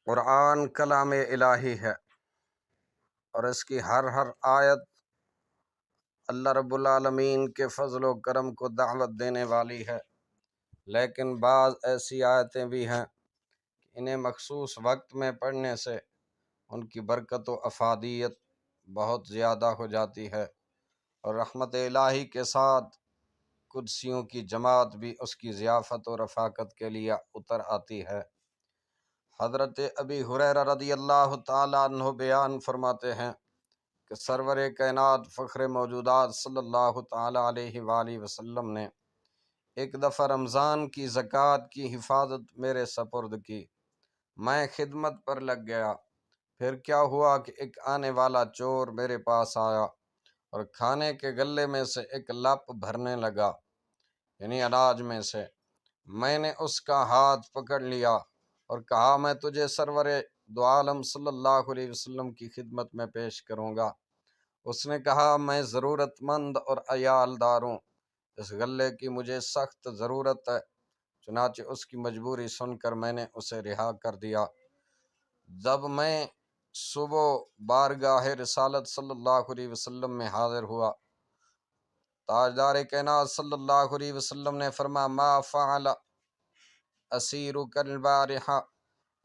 قرآن کلام الہی ہے اور اس کی ہر آیت اللہ رب العالمین کے فضل و کرم کو دعوت دینے والی ہے، لیکن بعض ایسی آیتیں بھی ہیں کہ انہیں مخصوص وقت میں پڑھنے سے ان کی برکت و افادیت بہت زیادہ ہو جاتی ہے، اور رحمت الہی کے ساتھ قدسیوں کی جماعت بھی اس کی ضیافت و رفاقت کے لیے اتر آتی ہے۔ حضرت ابی ہریرہ رضی اللہ تعالیٰ عنہ بیان فرماتے ہیں کہ سرور کائنات فخر موجودات صلی اللہ تعالیٰ علیہ وآلہ وسلم نے ایک دفعہ رمضان کی زکوٰۃ کی حفاظت میرے سپرد کی۔ میں خدمت پر لگ گیا۔ پھر کیا ہوا کہ ایک آنے والا چور میرے پاس آیا اور کھانے کے غلے میں سے ایک لپ بھرنے لگا، یعنی اناج میں سے۔ میں نے اس کا ہاتھ پکڑ لیا اور کہا میں تجھے سرور دو عالم صلی اللہ علیہ وسلم کی خدمت میں پیش کروں گا۔ اس نے کہا میں ضرورت مند اور عیال دار ہوں، اس غلے کی مجھے سخت ضرورت ہے۔ چنانچہ اس کی مجبوری سن کر میں نے اسے رہا کر دیا۔ جب میں صبح بارگاہ رسالت صلی اللہ علیہ وسلم میں حاضر ہوا، تاجدار کائنات صلی اللہ علیہ وسلم نے فرمایا ما فعل اسیرک البارحہ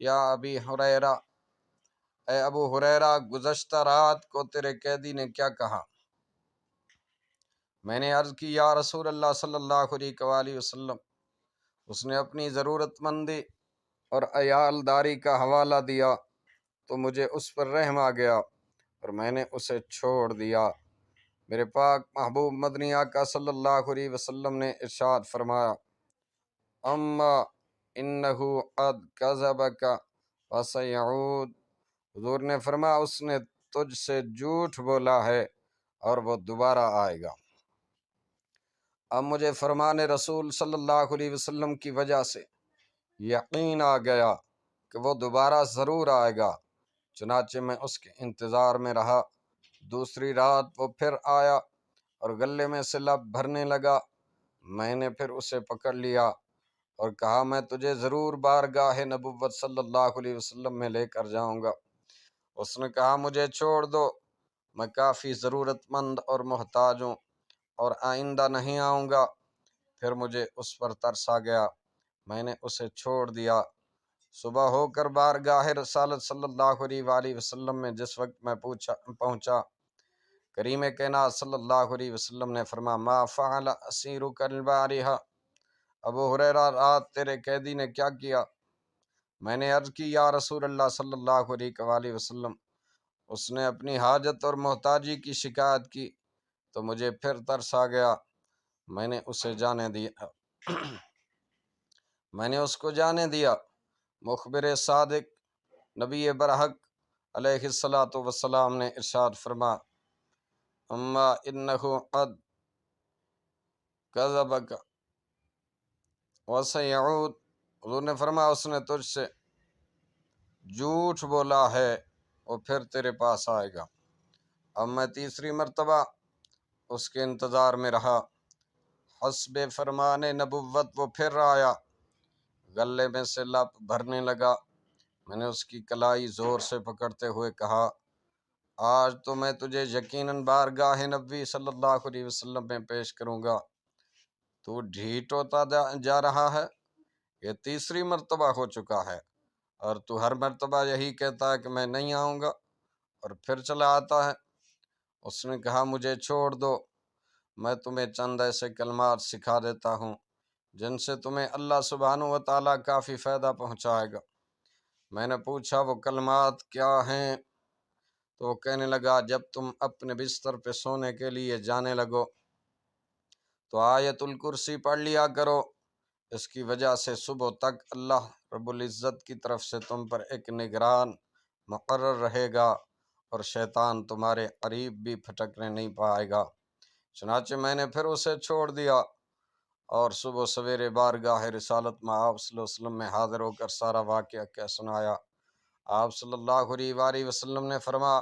یا ابی ہریرہ، اے ابو ہریرہ گزشتہ رات کو تیرے قیدی نے کیا کہا؟ میں نے عرض کی یا رسول اللہ صلی اللہ علیہ وآلہ وسلم، اس نے اپنی ضرورت مندی اور عیال داری کا حوالہ دیا تو مجھے اس پر رحم آ گیا اور میں نے اسے چھوڑ دیا۔ میرے پاک محبوب مدنی آقا صلی اللہ علیہ وسلم نے ارشاد فرمایا اما انہو قد کذبک وسیعود، حضور نے فرمایا اس نے تجھ سے جھوٹ بولا ہے اور وہ دوبارہ آئے گا۔ اب مجھے فرمان رسول صلی اللہ علیہ وسلم کی وجہ سے یقین آ گیا کہ وہ دوبارہ ضرور آئے گا، چنانچہ میں اس کے انتظار میں رہا۔ دوسری رات وہ پھر آیا اور غلے میں سے لب بھرنے لگا۔ میں نے پھر اسے پکڑ لیا اور کہا میں تجھے ضرور بارگاہ نبوت صلی اللہ علیہ وسلم میں لے کر جاؤں گا۔ اس نے کہا مجھے چھوڑ دو، میں کافی ضرورت مند اور محتاج ہوں اور آئندہ نہیں آؤں گا۔ پھر مجھے اس پر ترس آ گیا، میں نے اسے چھوڑ دیا۔ صبح ہو کر بارگاہ رسالت صلی اللہ علیہ وآلہ وسلم میں جس وقت میں پہنچا، کریم کائنات صلی اللہ علیہ وسلم نے فرمایا ما فعل اسیرک البارحہ، ابو ہریرہ رات تیرے قیدی نے کیا کیا؟ میں نے عرض کی یا رسول اللہ صلی اللہ علیہ وآلہ وسلم، اس نے اپنی حاجت اور محتاجی کی شکایت کی تو مجھے پھر ترس آ گیا، میں نے اسے جانے دیا میں نے اس کو جانے دیا۔ مخبر صادق نبی برحق علیہ الصلاۃ والسلام نے ارشاد فرما اما انہ قد کذبک وسیعود، حضور نے فرمایا اس نے تجھ سے جھوٹ بولا ہے، وہ پھر تیرے پاس آئے گا۔ اب میں تیسری مرتبہ اس کے انتظار میں رہا۔ حسب فرمان نبوت وہ پھر آیا، غلے میں سے لپ بھرنے لگا۔ میں نے اس کی کلائی زور سے پکڑتے ہوئے کہا آج تو میں تجھے یقیناً بارگاہ نبی صلی اللہ علیہ وسلم میں پیش کروں گا، تو ڈھیٹ ہوتا جا رہا ہے، یہ تیسری مرتبہ ہو چکا ہے اور تو ہر مرتبہ یہی کہتا ہے کہ میں نہیں آؤں گا اور پھر چلا آتا ہے۔ اس نے کہا مجھے چھوڑ دو، میں تمہیں چند ایسے کلمات سکھا دیتا ہوں جن سے تمہیں اللہ سبحانہ و تعالیٰ کافی فائدہ پہنچائے گا۔ میں نے پوچھا وہ کلمات کیا ہیں؟ تو وہ کہنے لگا جب تم اپنے بستر پہ سونے کے لیے جانے لگو تو آیت الکرسی پڑھ لیا کرو، اس کی وجہ سے صبح تک اللہ رب العزت کی طرف سے تم پر ایک نگران مقرر رہے گا اور شیطان تمہارے قریب بھی پھٹکنے نہیں پائے گا۔ چنانچہ میں نے پھر اسے چھوڑ دیا اور صبح سویرے بارگاہ رسالت میں آپ صلی اللہ علیہ وسلم میں حاضر ہو کر سارا واقعہ کہہ سنایا۔ آپ صلی اللہ علیہ وآلہ وسلم نے فرمایا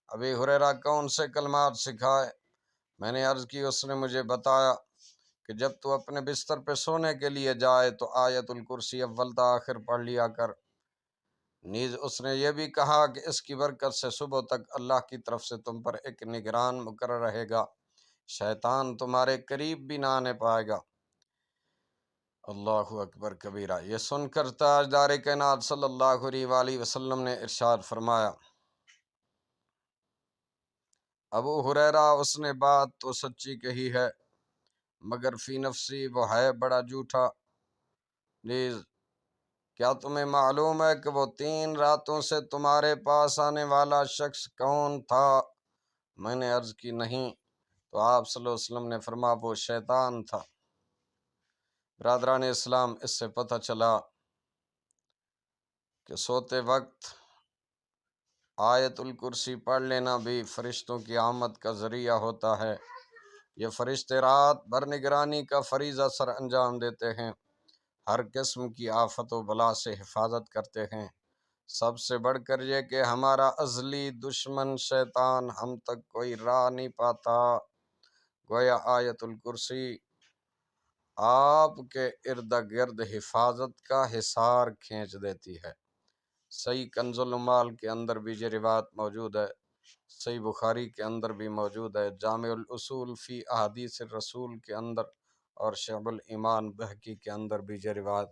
ابی ہریرہ کون سے کلمات سکھائے؟ میں نے عرض کی، اس نے مجھے بتایا کہ جب تو اپنے بستر پہ سونے کے لیے جائے تو آیت الکرسی اول تا آخر پڑھ لیا کر، نیز اس نے یہ بھی کہا کہ اس کی برکت سے صبح تک اللہ کی طرف سے تم پر ایک نگران مقرر رہے گا، شیطان تمہارے قریب بھی نہ آنے پائے گا۔ اللہ اکبر کبیرہ۔ یہ سن کر تاجدار کائنات صلی اللہ علیہ وآلہ وسلم نے ارشاد فرمایا، ابو ہریرہ اس نے بات تو سچی کہی ہے مگر فی نفسی وہ ہے بڑا جھوٹا۔ نیز کیا تمہیں معلوم ہے کہ وہ 3 راتوں سے تمہارے پاس آنے والا شخص کون تھا؟ میں نے عرض کی نہیں، تو آپ صلی اللہ علیہ وسلم نے فرمایا وہ شیطان تھا۔ برادران اسلام، اس سے پتہ چلا کہ سوتے وقت آیت الکرسی پڑھ لینا بھی فرشتوں کی آمد کا ذریعہ ہوتا ہے۔ یہ فرشتے رات بھر نگرانی کا فریضہ سر انجام دیتے ہیں، ہر قسم کی آفت و بلا سے حفاظت کرتے ہیں، سب سے بڑھ کر یہ کہ ہمارا ازلی دشمن شیطان ہم تک کوئی راہ نہیں پاتا۔ گویا آیت الکرسی آپ کے ارد گرد حفاظت کا حصار کھینچ دیتی ہے۔ صحیح کنز المال کے اندر بھی یہ روایت موجود ہے، صحیح بخاری کے اندر بھی موجود ہے، جامع الاصول فی احادیث الرسول کے اندر اور شعب الایمان بہقی کے اندر بھی یہ روایت